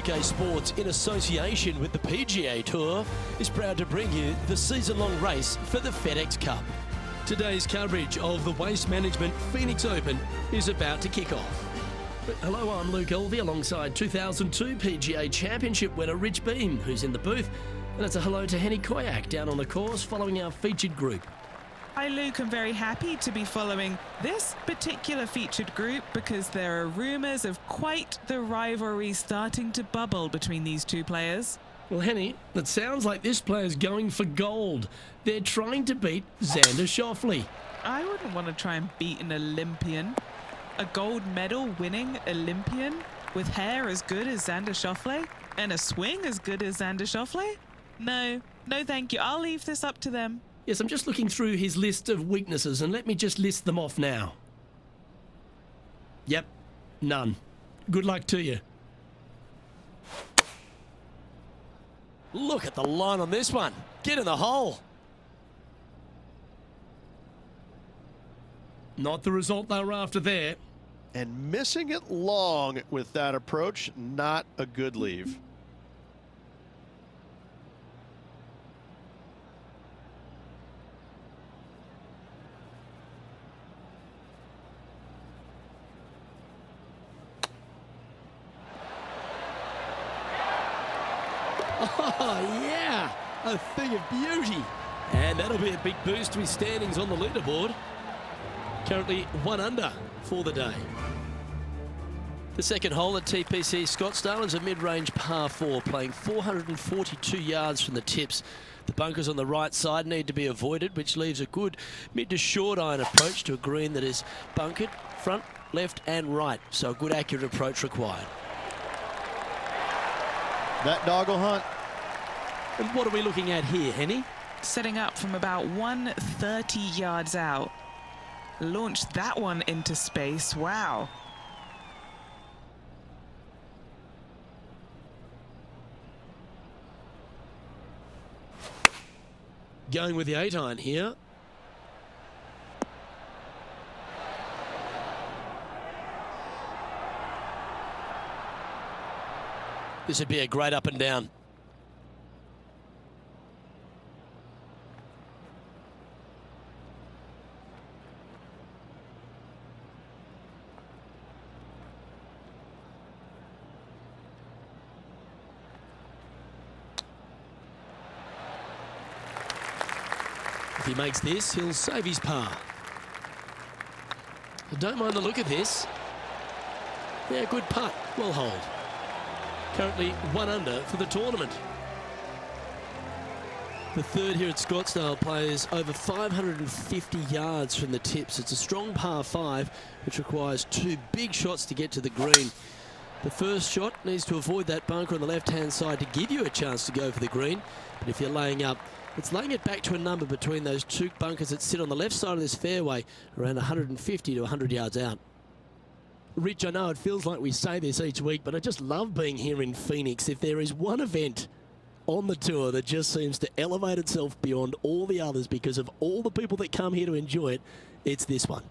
UK Sports, in association with the PGA Tour, is proud to bring you the season-long race for the FedEx Cup. Today's coverage of the Waste Management Phoenix Open is about to kick off. Hello, I'm Luke Elvey alongside 2002 PGA Championship winner Rich Beam, who's in the booth. And it's a hello to Henny Koyak down on the course following our featured group. Hi Luke, I'm very happy to be following this particular featured group because there are rumours of quite the rivalry starting to bubble between these two players. Well, Henny, it sounds like this player's going for gold. They're trying to beat Xander Schauffele. I wouldn't want to try and beat an Olympian. A gold medal winning Olympian with hair as good as Xander Schauffele and a swing as good as Xander Schauffele? No thank you. I'll leave this up to them. Yes, I'm just looking through his list of weaknesses, and let me just list them off now. Yep, none. Good luck to you. Look at the line on this one. Get in the hole. Not the result they were after there. And missing it long with that approach, not a good leave. Oh, yeah, a thing of beauty. And that'll be a big boost to his standings on the leaderboard. Currently 1 under for the day. The second hole at TPC Scotsdale is a mid-range par 4, playing 442 yards from the tips. The bunkers on the right side need to be avoided, which leaves a good mid to short iron approach to a green that is bunkered front, left and right. So a good accurate approach required. That dog will hunt. And what are we looking at here, Henny? Setting up from about 130 yards out. Launched that one into space. Wow. Going with the 8-iron here. This would be a great up and down. If he makes this, he'll save his par. I don't mind the look of this. Yeah, good putt. Well hold. Currently 1 under for the tournament. The third here at Scotsdale plays over 550 yards from the tips. It's a strong par 5, which requires 2 big shots to get to the green. The first shot needs to avoid that bunker on the left-hand side to give you a chance to go for the green. But if you're laying up, it's laying it back to a number between those 2 bunkers that sit on the left side of this fairway, around 150 to 100 yards out. Rich, I know it feels like we say this each week, but I just love being here in Phoenix. If there is one event on the tour that just seems to elevate itself beyond all the others because of all the people that come here to enjoy it, it's this one.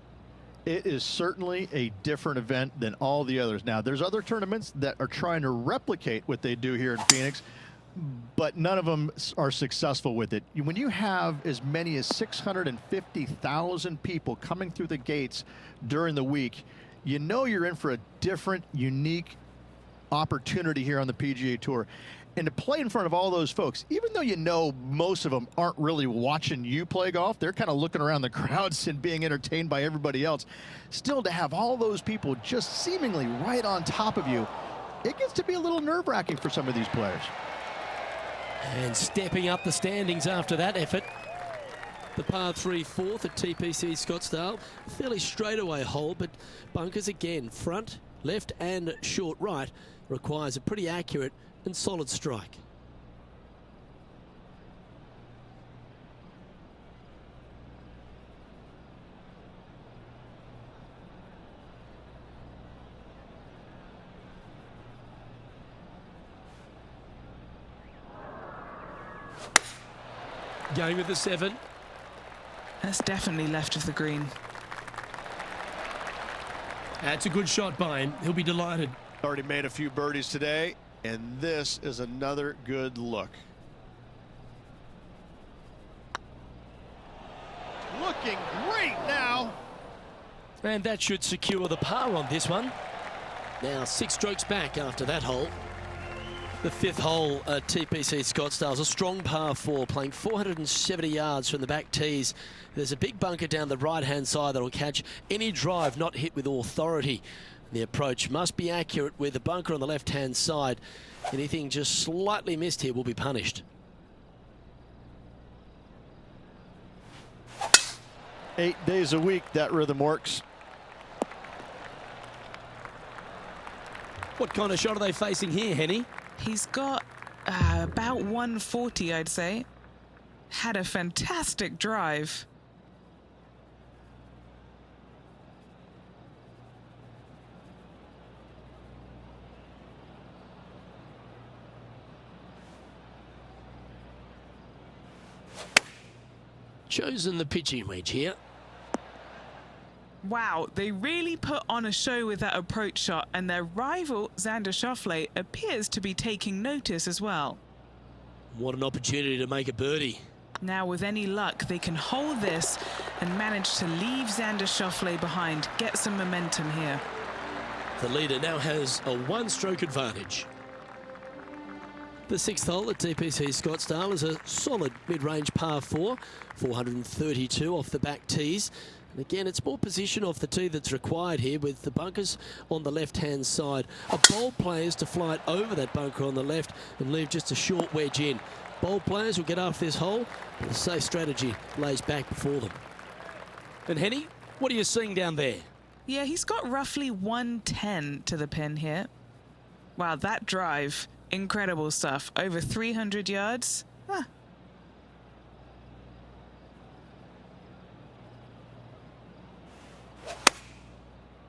It is certainly a different event than all the others. Now, there's other tournaments that are trying to replicate what they do here in Phoenix, but none of them are successful with it. When you have as many as 650,000 people coming through the gates during the week, you know you're in for a different, unique opportunity here on the PGA Tour. And to play in front of all those folks, even though you know most of them aren't really watching you play golf, they're kind of looking around the crowds and being entertained by everybody else. Still, to have all those people just seemingly right on top of you, it gets to be a little nerve-wracking for some of these players. And stepping up the standings after that effort. The par 3 fourth at TPC Scotsdale. Fairly straightaway hole, but bunkers again. Front, left and short right requires a pretty accurate and solid strike. Going with the 7. That's definitely left of the green. That's a good shot by him. He'll be delighted. Already made a few birdies today. And this is another good look. Looking great now. And that should secure the par on this one. Now 6 strokes back after that hole. The 5th hole at TPC Scotsdale is a strong par 4, playing 470 yards from the back tees. There's a big bunker down the right-hand side that will catch any drive not hit with authority. The approach must be accurate with the bunker on the left-hand side. Anything just slightly missed here will be punished. 8 days a week, that rhythm works. What kind of shot are they facing here, Henny? He's got about 140, I'd say. Had a fantastic drive. Chosen the pitching wedge here. Wow, they really put on a show with that approach shot, and their rival, Xander Schauffele, appears to be taking notice as well. What an opportunity to make a birdie. Now, with any luck, they can hold this and manage to leave Xander Schauffele behind, get some momentum here. The leader now has a 1-stroke advantage. The 6th hole at TPC Scotsdale is a solid mid-range par 4, 432 off the back tees. And again, it's more position off the tee that's required here, with the bunkers on the left-hand side. A bold player is to fly it over that bunker on the left and leave just a short wedge in. Bold players will get after this hole, but the safe strategy lays back before them. And Henny, what are you seeing down there? Yeah, he's got roughly 110 to the pin here. Wow, that drive, incredible stuff. Over 300 yards. Huh.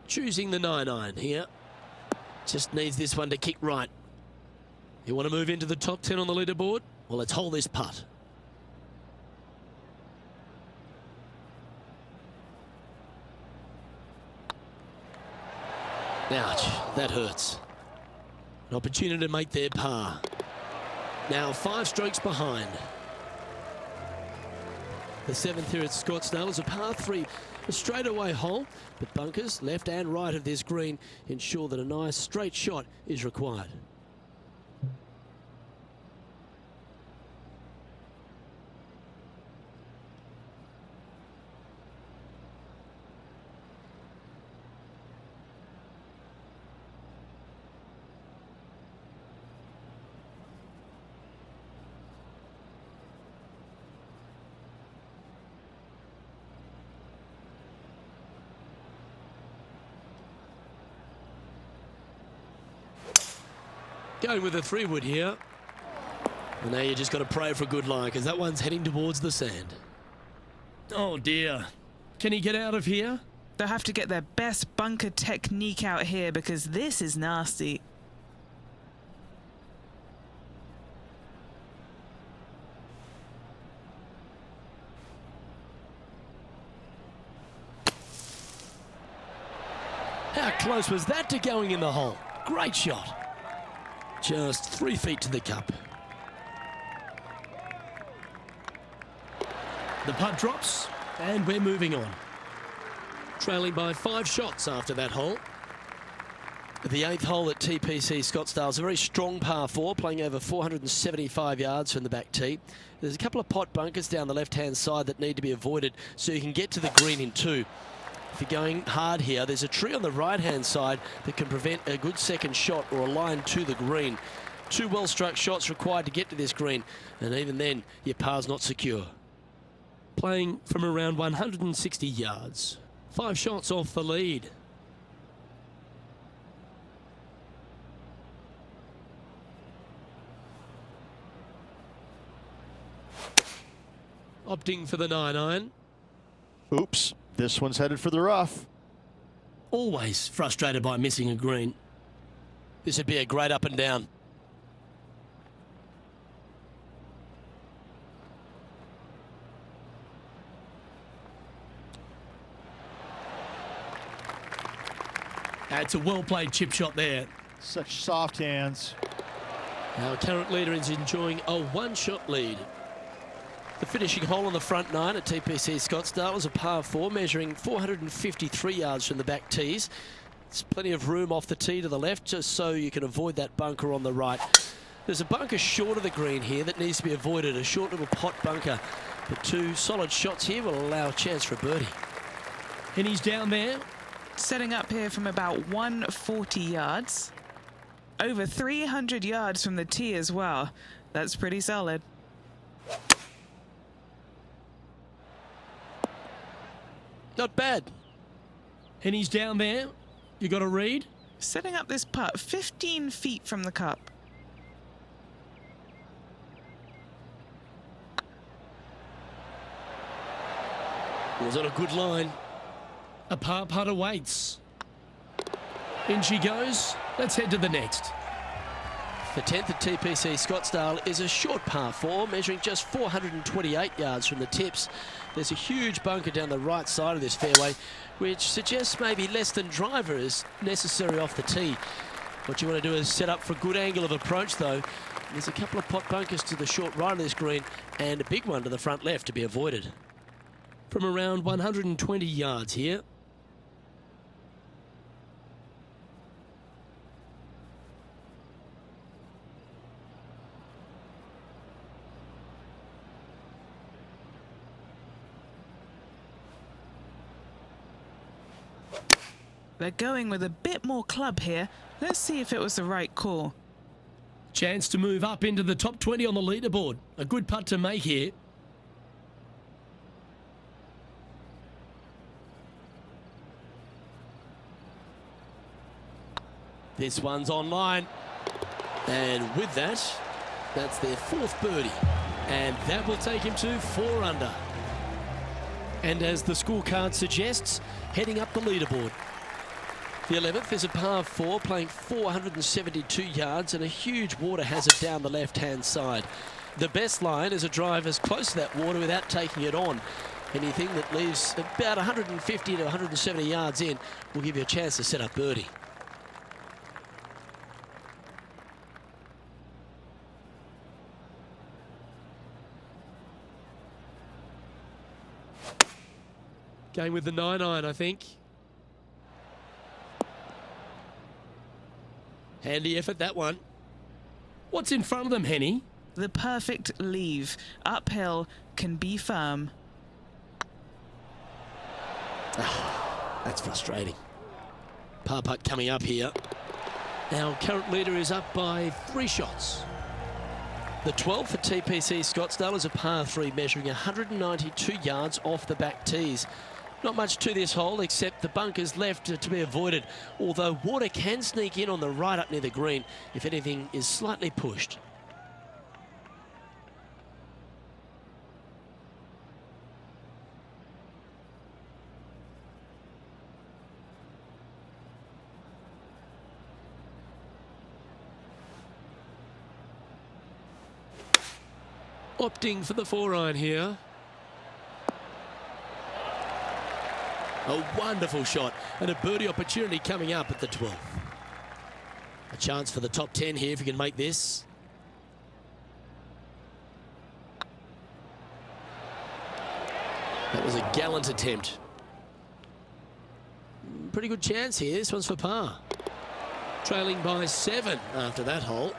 Choosing the 9-iron here. Just needs this one to kick right. You want to move into the top 10 on the leaderboard? Well, let's hold this putt. Ouch, that hurts. An opportunity to make their par. Now 5 strokes behind. The 7th here at Scotsdale is a par 3, a straightaway hole, but bunkers left and right of this green ensure that a nice straight shot is required. Going with a 3-wood here. And now you just got to pray for good lie, because that one's heading towards the sand. Oh dear. Can he get out of here? They'll have to get their best bunker technique out here, because this is nasty. How close was that to going in the hole? Great shot. Just 3 feet to the cup. The putt drops, and we're moving on. Trailing by 5 shots after that hole. The 8th hole at TPC Scotsdale is a very strong par 4, playing over 475 yards from the back tee. There's a couple of pot bunkers down the left-hand side that need to be avoided so you can get to the green in 2. If you're going hard here, there's a tree on the right-hand side that can prevent a good second shot or a line to the green. 2 well-struck shots required to get to this green, and even then, your par's not secure. Playing from around 160 yards. 5 shots off the lead. Opting for the 9-iron. Oops, this one's headed for the rough. Always frustrated by missing a green. This would be a great up and down. It's a well-played chip shot there. Such soft hands. Our current leader is enjoying a one-shot lead. The finishing hole on the front nine at TPC Scotsdale is a par 4 measuring 453 yards from the back tees. There's plenty of room off the tee to the left just so you can avoid that bunker on the right. There's a bunker short of the green here that needs to be avoided, a short little pot bunker. But 2 solid shots here will allow a chance for a birdie. And he's down there. Setting up here from about 140 yards. Over 300 yards from the tee as well. That's pretty solid. Not bad. And he's down there. You got a read? Setting up this putt 15 feet from the cup. Was on a good line. A par putt awaits. In she goes. Let's head to the next. The 10th at TPC Scotsdale is a short par 4, measuring just 428 yards from the tips. There's a huge bunker down the right side of this fairway, which suggests maybe less than driver is necessary off the tee. What you want to do is set up for a good angle of approach, though. There's a couple of pot bunkers to the short right of this green and a big one to the front left to be avoided. From around 120 yards here. They're going with a bit more club here. Let's see if it was the right call. Chance to move up into the top 20 on the leaderboard. A good putt to make here. This one's online. And with that, that's their 4th birdie. And that will take him to 4 under. And as the scorecard suggests, heading up the leaderboard. The 11th is a par 4, playing 472 yards and a huge water hazard down the left-hand side. The best line is a drive as close to that water without taking it on. Anything that leaves about 150 to 170 yards in will give you a chance to set up birdie. Going with the 9-iron, I think. Handy effort, that one. What's in front of them, Henny? The perfect leave. Uphill, can be firm. That's frustrating. Par putt coming up here. Our current leader is up by 3 shots. The 12th at TPC Scottsdale is a par 3 measuring 192 yards off the back tees. Not much to this hole except the bunkers left to be avoided, although water can sneak in on the right up near the green if anything is slightly pushed. Opting for the 4-iron here. A wonderful shot and a birdie opportunity coming up at the 12th. A chance for the top 10 here if you can make this. That was a gallant attempt. Pretty good chance here. This one's for par. Trailing by 7 after that hole.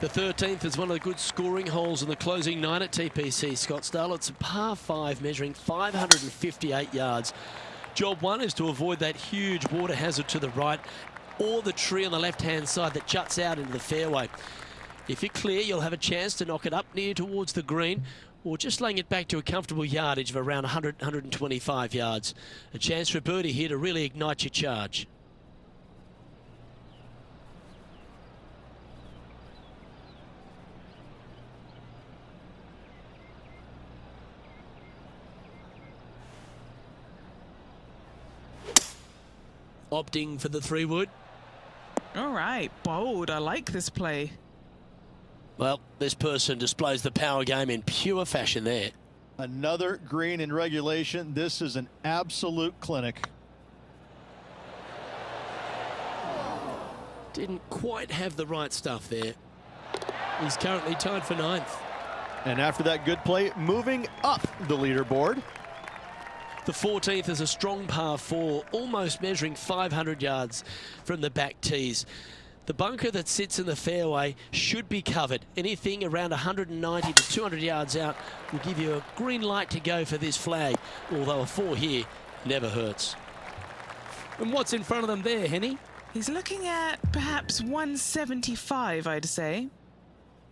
The 13th is one of the good scoring holes in the closing 9 at TPC Scottsdale. It's a par 5 measuring 558 yards. Job 1 is to avoid that huge water hazard to the right or the tree on the left-hand side that juts out into the fairway. If you're clear, you'll have a chance to knock it up near towards the green or just laying it back to a comfortable yardage of around 100, 125 yards. A chance for a birdie here to really ignite your charge. Opting for the 3-wood. All right, bold. I like this play. Well, this person displays the power game in pure fashion there. Another green in regulation. This is an absolute clinic. Didn't quite have the right stuff there. He's currently tied for 9th. And after that good play, moving up the leaderboard. The 14th is a strong par 4, almost measuring 500 yards from the back tees. The bunker that sits in the fairway should be covered. Anything around 190 to 200 yards out will give you a green light to go for this flag, although a 4 here never hurts. And what's in front of them there, Henny? He's looking at perhaps 175, I'd say.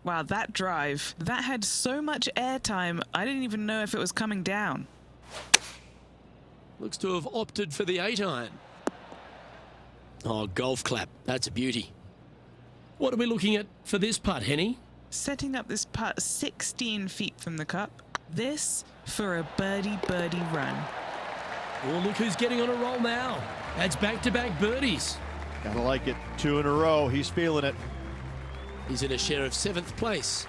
Wow, that drive. That had so much airtime, I didn't even know if it was coming down. Looks to have opted for the 8-iron. Oh, golf clap. That's a beauty. What are we looking at for this putt, Henny? Setting up this putt 16 feet from the cup. This for a birdie run. Oh, look who's getting on a roll now. That's back-to-back birdies. Gotta like it. 2 in a row. He's feeling it. He's in a share of 7th place.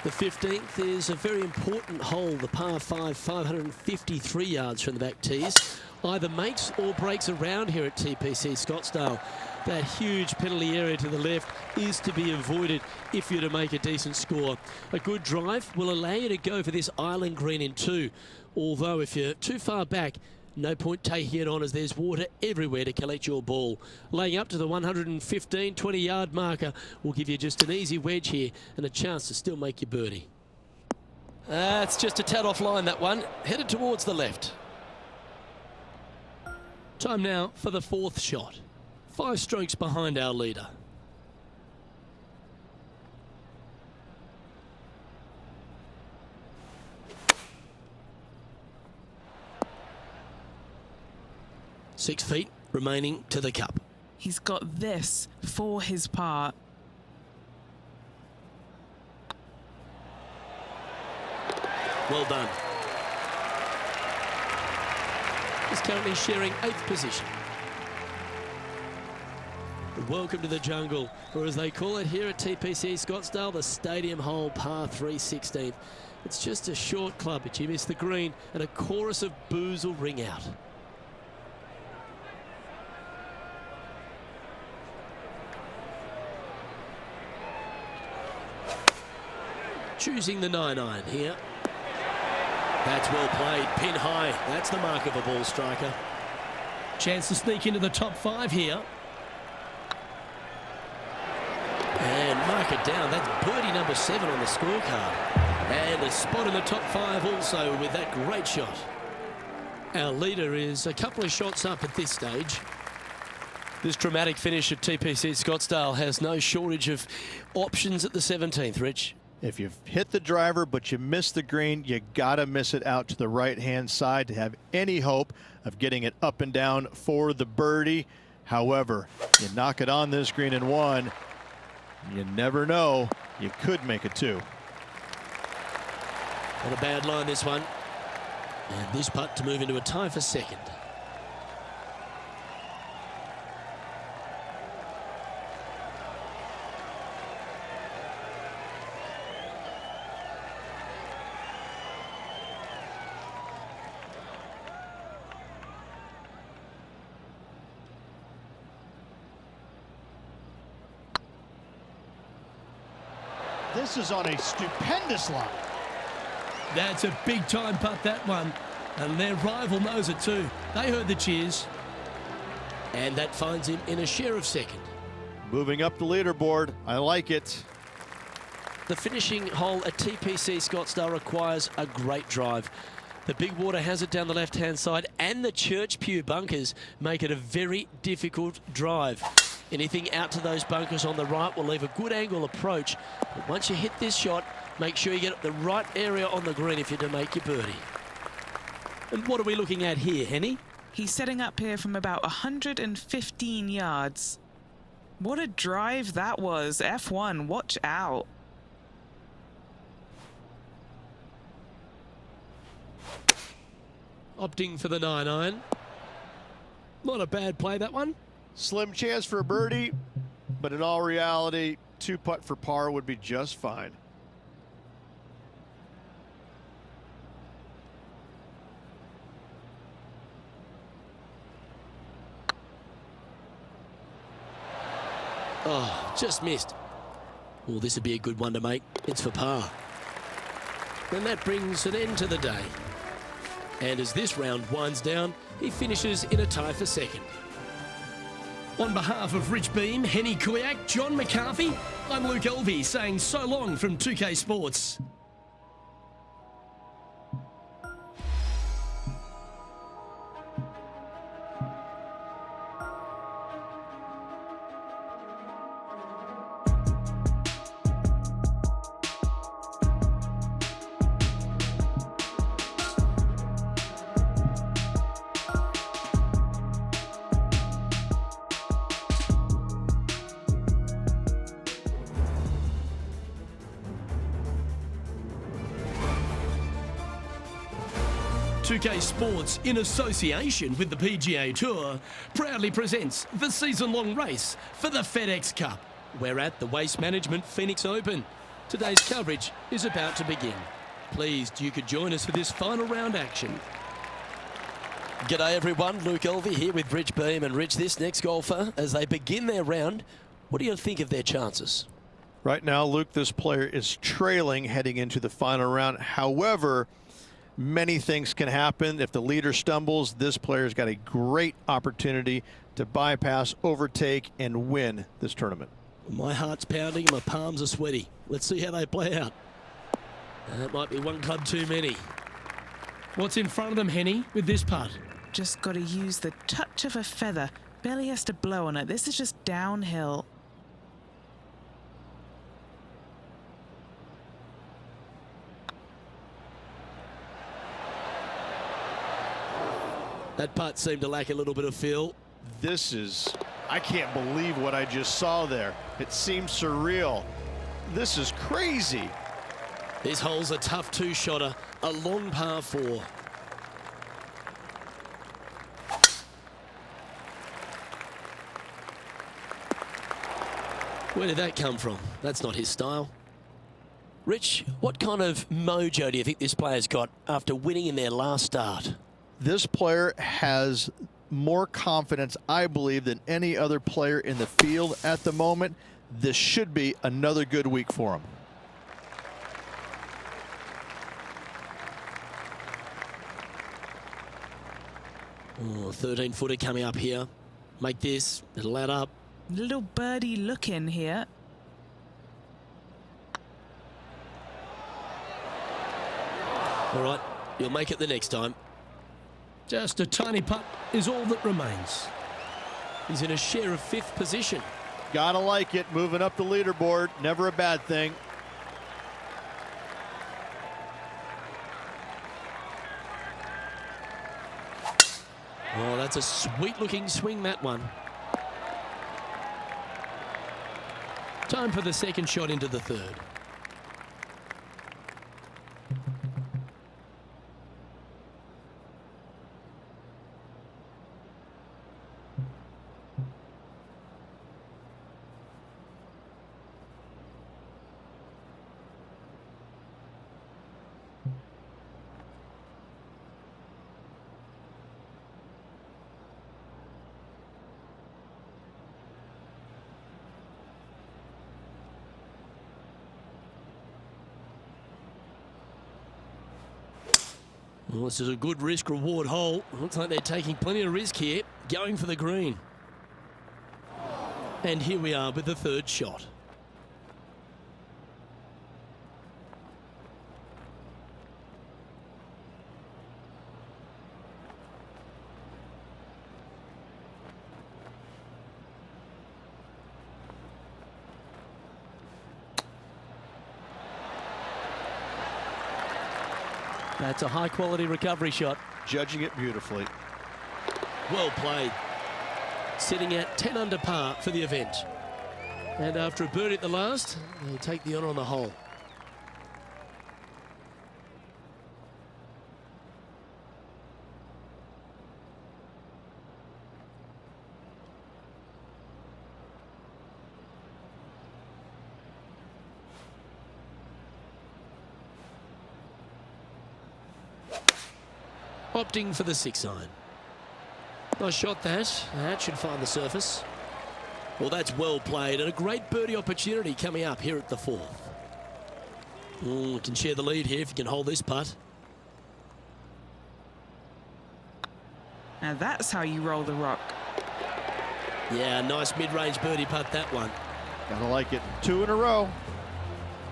The 15th is a very important hole, the par 5, 553 yards from the back tees. Either makes or breaks around here at TPC Scotsdale. That huge penalty area to the left is to be avoided if you're to make a decent score. A good drive will allow you to go for this island green in 2. Although if you're too far back, no point taking it on as there's water everywhere to collect your ball. Laying up to the 115, 20-yard marker will give you just an easy wedge here and a chance to still make your birdie. That's just a tad off line, that one. Headed towards the left. Time now for the 4th shot. 5 strokes behind our leader. Six feet remaining to the cup. He's got this for his part. Well done. He's currently sharing 8th position. Welcome to the jungle, or as they call it here at TPC Scottsdale, the Stadium Hole par 3 16th. It's just a short club, but you miss the green, and a chorus of boos will ring out. Choosing the 9-iron here. That's well played, pin high. That's the mark of a ball striker. Chance to sneak into the top 5 here. And mark it down. That's birdie number 7 on the scorecard. And a spot in the top 5 also with that great shot. Our leader is a couple of shots up at this stage. This dramatic finish at TPC Scottsdale has no shortage of options at the 17th, Rich. If you've hit the driver but you miss the green, you gotta miss it out to the right-hand side to have any hope of getting it up and down for the birdie. However, you knock it on this green in 1, you never know, you could make it 2. Not a bad line, this one. And this putt to move into a tie for 2nd. This is on a stupendous line. That's a big time putt, that one. And their rival knows it too. They heard the cheers. And that finds him in a share of 2nd. Moving up the leaderboard, I like it. The finishing hole at TPC Scottsdale requires a great drive. The big water has it down the left-hand side, and the Church Pew bunkers make it a very difficult drive. Anything out to those bunkers on the right will leave a good angle approach. But once you hit this shot, make sure you get the right area on the green if you're to make your birdie. And what are we looking at here, Henny? He's setting up here from about 115 yards. What a drive that was. F1, watch out. Opting for the 9-iron. Not a bad play, that one. Slim chance for a birdie, but in all reality, 2 putt for par would be just fine. Oh, just missed. Oh, this would be a good one to make. It's for par. And that brings an end to the day. And as this round winds down, he finishes in a tie for second. On behalf of Rich Beam, Henny Kuyak, John McCarthy, I'm Luke Elvey saying so long from 2K Sports. .2K Sports, in association with the PGA Tour, proudly presents the season-long race for the FedEx Cup. We're at the Waste Management Phoenix Open. Today's coverage is about to begin. Pleased you could join us for this final round action. G'day everyone, Luke Elvey here with Rich Beam. And Rich, this next golfer, as they begin their round, what do you think of their chances? Right now, Luke, this player is trailing heading into the final round. However, many things can happen. If the leader stumbles, this player's got a great opportunity to bypass, overtake, and win this tournament. My heart's pounding and my palms are sweaty. Let's see how they play out. That might be one club too many. What's in front of them, Henny, with this putt? Just got to use the touch of a feather. Barely has to blow on it. This is just downhill. That putt seemed to lack a little bit of feel. I can't believe what I just saw there. It seems surreal. This is crazy. This hole's a tough two-shotter, a long par 4. Where did that come from? That's not his style. Rich, what kind of mojo do you think this player's got after winning in their last start? This player has more confidence, I believe, than any other player in the field at the moment. This should be another good week for him. Oh, 13-footer coming up here. Make this, it'll add up. Little birdie look in here. All right, you'll make it the next time. Just a tiny putt is all that remains. He's in a share of 5th position. Gotta like it, moving up the leaderboard, never a bad thing. Oh, that's a sweet-looking swing, that one. Time for the second shot into the third. Well, this is a good risk-reward hole. Looks like they're taking plenty of risk here, going for the green. And here we are with the third shot. That's a high-quality recovery shot. Judging it beautifully. Well played. Sitting at 10 under par for the event. And after a birdie at the last, they'll take the honour on the hole. Opting for the 6-iron. Nice shot that. That should find the surface. Well, that's well played, and a great birdie opportunity coming up here at the 4th. Can share the lead here if you can hold this putt. Now that's how you roll the rock. Yeah, nice mid-range birdie putt, that one. Gotta like it. 2 in a row.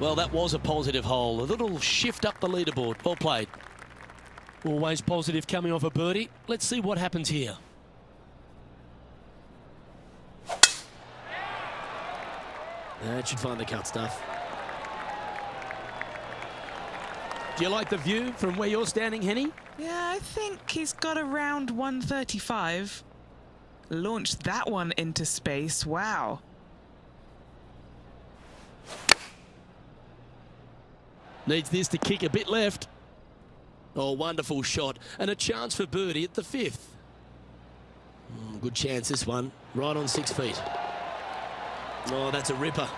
Well, that was a positive hole. A little shift up the leaderboard. Well played. Always positive coming off a birdie. Let's see what happens here. That should find the cut stuff. Do you like the view from where you're standing, Henny? Yeah, I think he's got around 135. Launched that one into space. Wow. Needs this to kick a bit left. Oh, wonderful shot. And a chance for birdie at the 5th. Good chance, this one. Right on 6 feet. Oh, that's a ripper.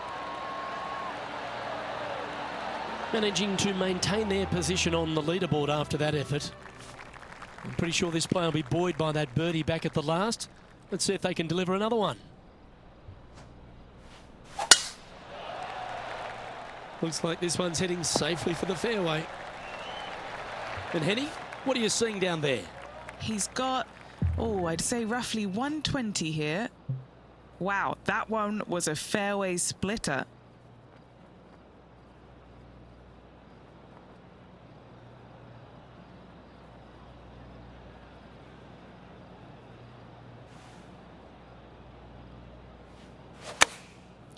Managing to maintain their position on the leaderboard after that effort. I'm pretty sure this player will be buoyed by that birdie back at the last. Let's see if they can deliver another one. Looks like this one's heading safely for the fairway. And Henny, what are you seeing down there? He's got, I'd say roughly 120 here. Wow, that one was a fairway splitter.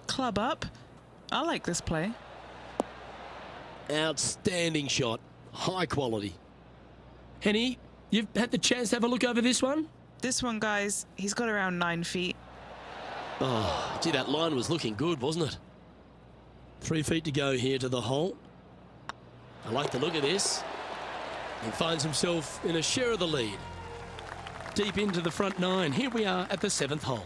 Club up. I like this play. Outstanding shot. High quality. Henny, you've had the chance to have a look over this one? This one, guys, he's got around 9 feet. Oh, gee, that line was looking good, wasn't it? 3 feet to go here to the hole. I like the look of this. He finds himself in a share of the lead. Deep into the front 9. Here we are at the 7th hole.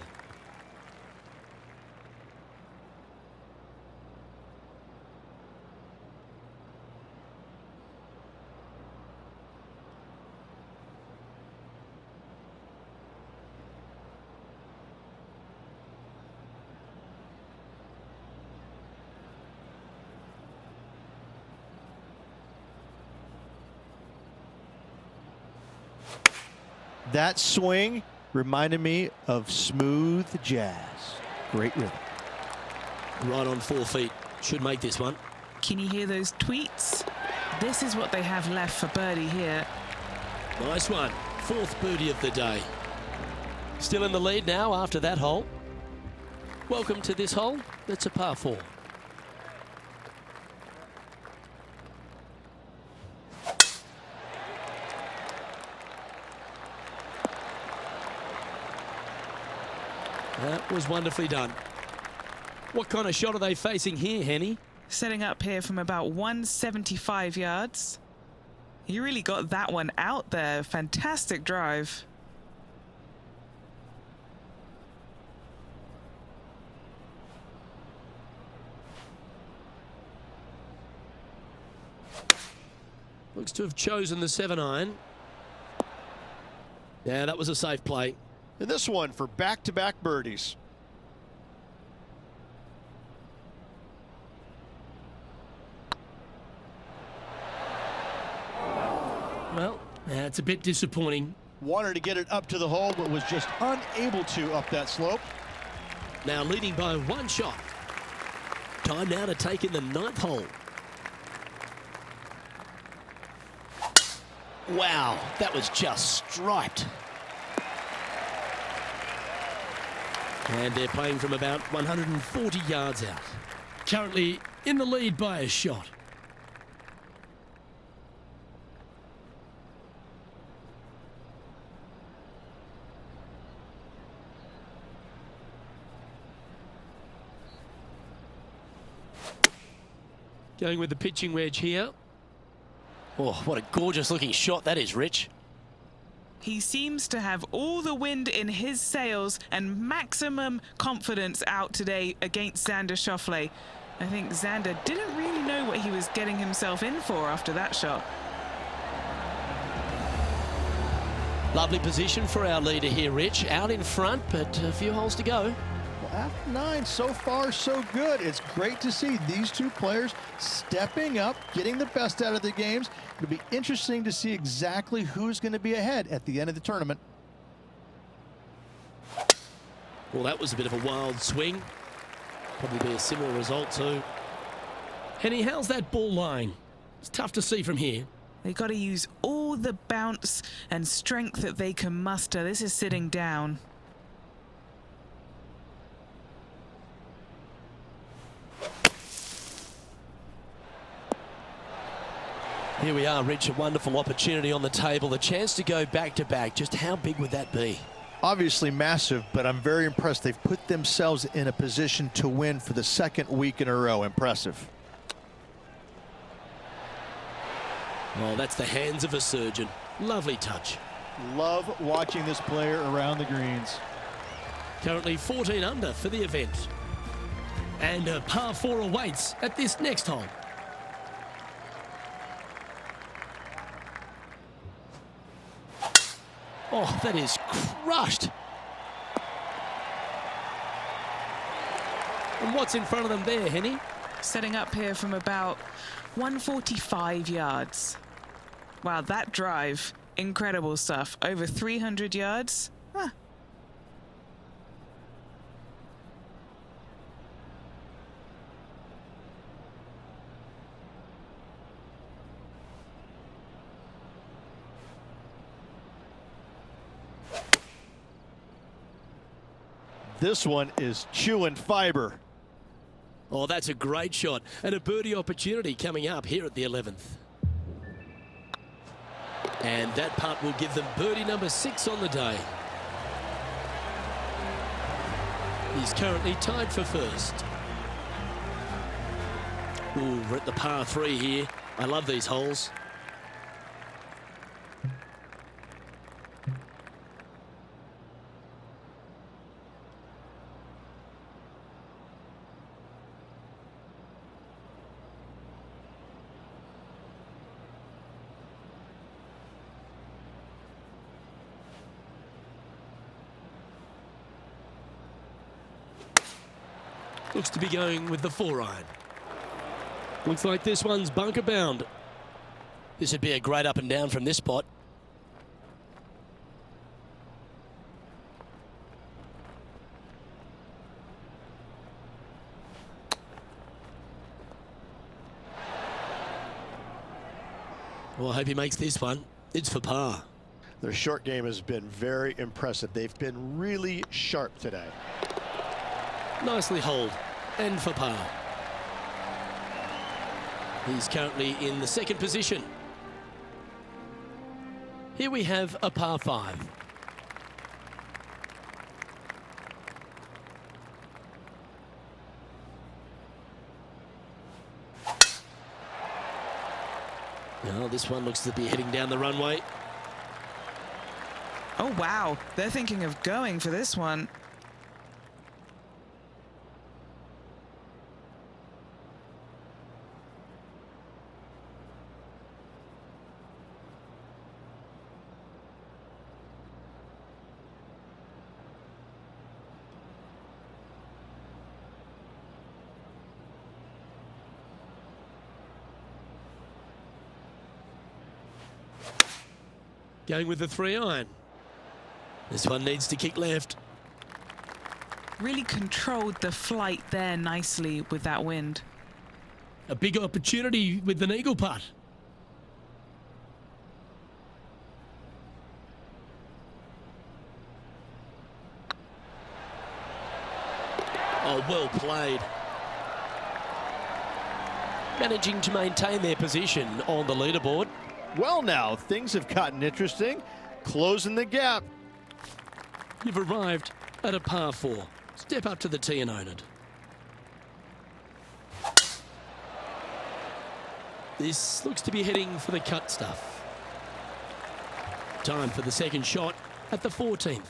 That swing reminded me of smooth jazz. Great rhythm. Right on 4 feet. Should make this one. Can you hear those tweets? This is what they have left for birdie here. Nice one. 4th birdie of the day. Still in the lead now after that hole. Welcome to this hole. It's a par 4. That was wonderfully done. What kind of shot are they facing here, Henny? Setting up here from about 175 yards. He really got that one out there. Fantastic drive. Looks to have chosen the 7-iron. Yeah, that was a safe play. And this one for back-to-back birdies. Well, that's a bit disappointing. Wanted to get it up to the hole, but was just unable to up that slope. Now leading by 1 shot. Time now to take in the 9th hole. Wow, that was just striped. And they're playing from about 140 yards out. Currently in the lead by a shot. Going with the pitching wedge here. Oh, what a gorgeous looking shot that is, Rich. He seems to have all the wind in his sails and maximum confidence out today against Xander Schauffele. I think Xander didn't really know what he was getting himself in for after that shot. Lovely position for our leader here, Rich. Out in front, but a few holes to go. After 9, so far so good. It's great to see these two players stepping up, getting the best out of the games. It'll be interesting to see exactly who's going to be ahead at the end of the tournament. Well, that was a bit of a wild swing. Probably be a similar result too. Henny, how's that ball lying? It's tough to see from here. They got to use all the bounce and strength that they can muster. This is sitting down. Here we are, Rich, a wonderful opportunity on the table. The chance to go back-to-back. Just how big would that be? Obviously massive, but I'm very impressed. They've put themselves in a position to win for the second week in a row. Impressive. Oh, that's the hands of a surgeon. Lovely touch. Love watching this player around the greens. Currently 14 under for the event. And a par 4 awaits at this next hole. Oh, that is crushed. And what's in front of them there, Henny? Setting up here from about 145 yards. Wow, that drive, incredible stuff. Over 300 yards. Huh. This one is chewing fiber. Oh, that's a great shot. And a birdie opportunity coming up here at the 11th. And that putt will give them birdie number 6 on the day. He's currently tied for first. Ooh, we're at the par 3 here. I love these holes. Looks to be going with the 4-iron. Looks like this one's bunker bound. This would be a great up and down from this spot. Well, I hope he makes this one. It's for par. Their short game has been very impressive. They've been really sharp today. Nicely holed and for par. He's currently in the second position. Here we have a par 5. Now this one looks to be heading down the runway. Oh, wow. They're thinking of going for this one. Going with the 3-iron. This one needs to kick left. Really controlled the flight there nicely with that wind. A big opportunity with an eagle putt. Oh, well played. Managing to maintain their position on the leaderboard. Well, now things have gotten interesting. Closing the gap. You've arrived at a par 4. Step up to the tee and own it. This looks to be heading for the cut stuff. Time for the second shot at the 14th.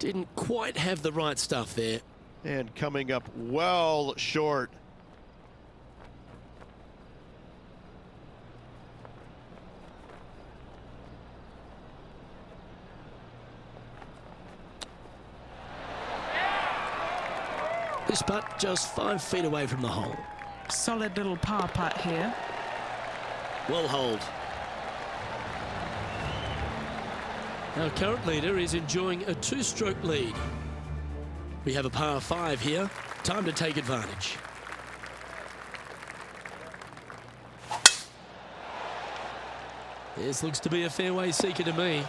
Didn't quite have the right stuff there. And coming up well short. This putt just 5 feet away from the hole. Solid little par putt here. Well holed. Our current leader is enjoying a 2-stroke lead. We have a par 5 here. Time to take advantage. This looks to be a fairway seeker to me.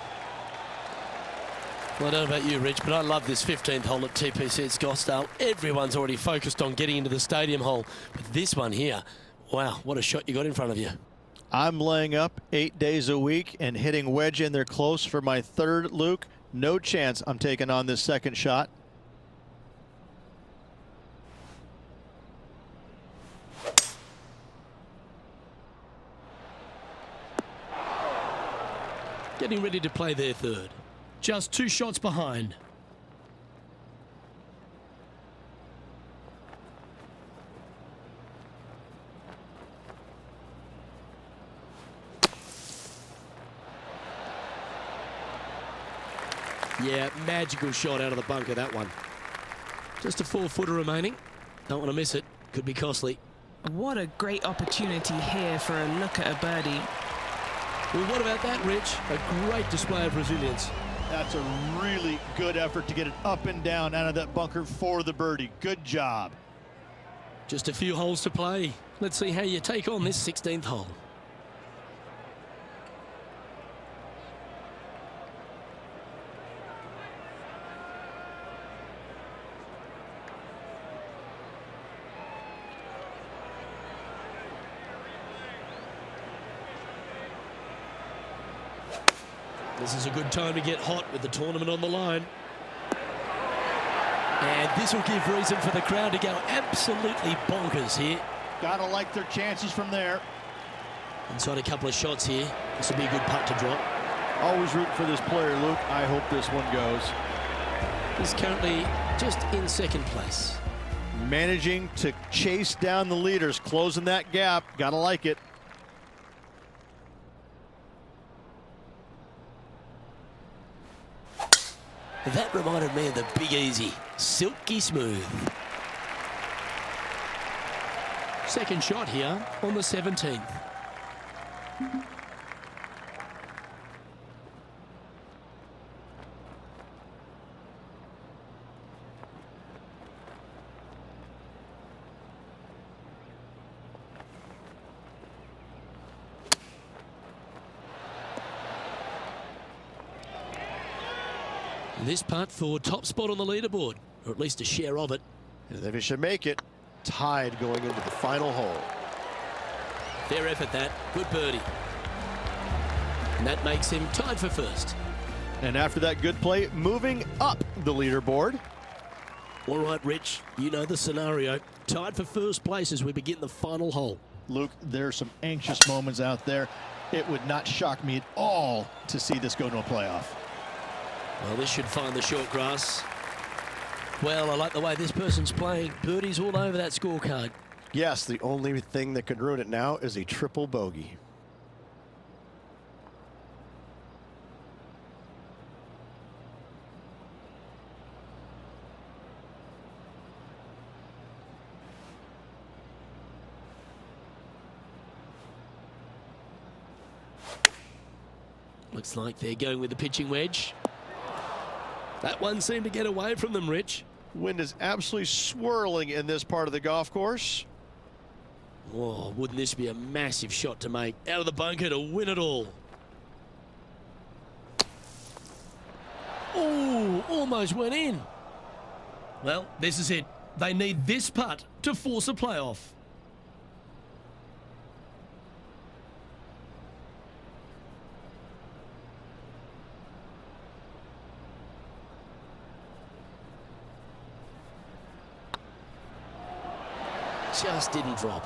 Well, I don't know about you, Rich, but I love this 15th hole at TPC at Scotsdale. Everyone's already focused on getting into the stadium hole. But this one here, wow, what a shot you got in front of you. I'm laying up 8 days a week and hitting wedge in there close for my 3rd, Luke. No chance I'm taking on this 2nd shot. Getting ready to play their 3rd. Just 2 shots behind. Yeah, magical shot out of the bunker, that one. Just a 4-footer remaining. Don't want to miss it. Could be costly. What a great opportunity here for a look at a birdie. Well, what about that, Rich? A great display of resilience. That's a really good effort to get it up and down out of that bunker for the birdie. Good job. Just a few holes to play. Let's see how you take on this 16th hole. This is a good time to get hot with the tournament on the line. And this will give reason for the crowd to go absolutely bonkers here. Gotta like their chances from there. Inside a couple of shots here. This will be a good putt to drop. Always rooting for this player, Luke. I hope this one goes. He's currently just in 2nd place. Managing to chase down the leaders, closing that gap. Gotta like it. That reminded me of the Big Easy. Silky smooth. 2nd shot here on the 17th. This putt for top spot on the leaderboard, or at least a share of it. And if he should make it, tied going into the final hole. Fair effort that. Good birdie. And that makes him tied for 1st. And after that good play, moving up the leaderboard. All right, Rich, you know the scenario. Tied for 1st place as we begin the final hole. Luke, there are some anxious moments out there. It would not shock me at all to see this go to a playoff. Well, this should find the short grass. Well, I like the way this person's playing. Birdies all over that scorecard. Yes, the only thing that could ruin it now is a triple bogey. Looks like they're going with the pitching wedge. That one seemed to get away from them, Rich. Wind is absolutely swirling in this part of the golf course. Oh, wouldn't this be a massive shot to make? Out of the bunker to win it all. Oh, almost went in. Well, this is it. They need this putt to force a playoff. Just didn't drop.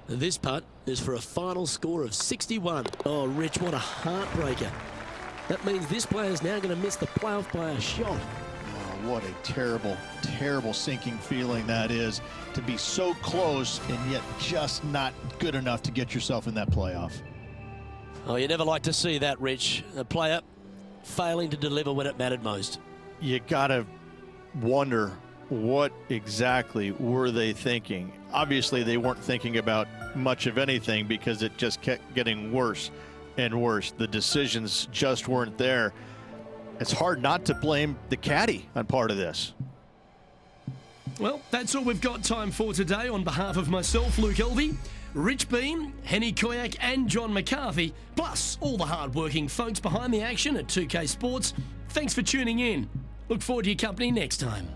And this putt is for a final score of 61. Oh, Rich, what a heartbreaker. That means this player is now going to miss the playoff by a shot. Oh, what a terrible, terrible sinking feeling that is, to be so close and yet just not good enough to get yourself in that playoff. Oh, you never like to see that, Rich. A player failing to deliver when it mattered most. You gotta wonder, what exactly were they thinking? Obviously, they weren't thinking about much of anything because it just kept getting worse and worse. The decisions just weren't there. It's hard not to blame the caddy on part of this. Well, that's all we've got time for today. On behalf of myself, Luke Elvey, Rich Beam, Henny Koyak and John McCarthy, plus all the hard-working folks behind the action at 2K Sports, thanks for tuning in. Look forward to your company next time.